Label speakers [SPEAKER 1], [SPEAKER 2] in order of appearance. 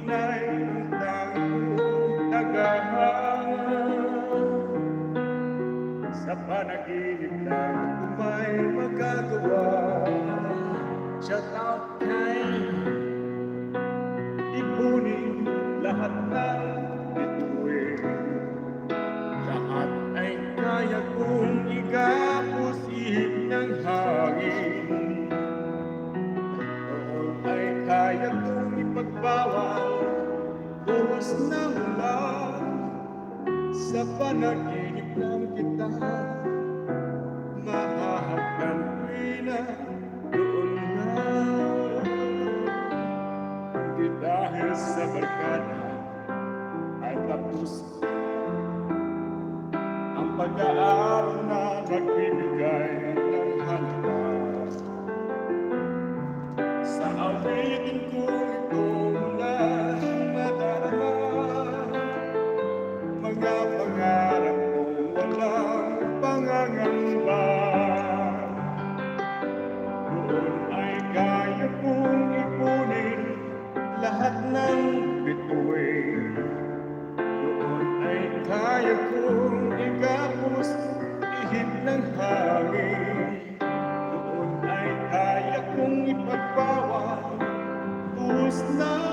[SPEAKER 1] inay ang tanging tagahanga. Sa panaginip lang kung may magagawa. Shout out kay ipunin lahat ng bituin. Lahat ay kaya kong igapos ihip ng hangin. Noon ay kaya kong ipagbawal buhos ng ulan. Sa panaginip lang kita mahahagkan tuwina doon na. Di dahil sa barkada ay tapos ang pag-aaral na magbibigay ng halaga. Sa awitin ko ito na nadarama, mga pangarap kong walang pangangamba. Doon ay kaya kong ipunin lahat ng bituin. Doon ay kaya kong igapos ihip ng hangin. Doon ay kaya kong ipagbawal buhos ng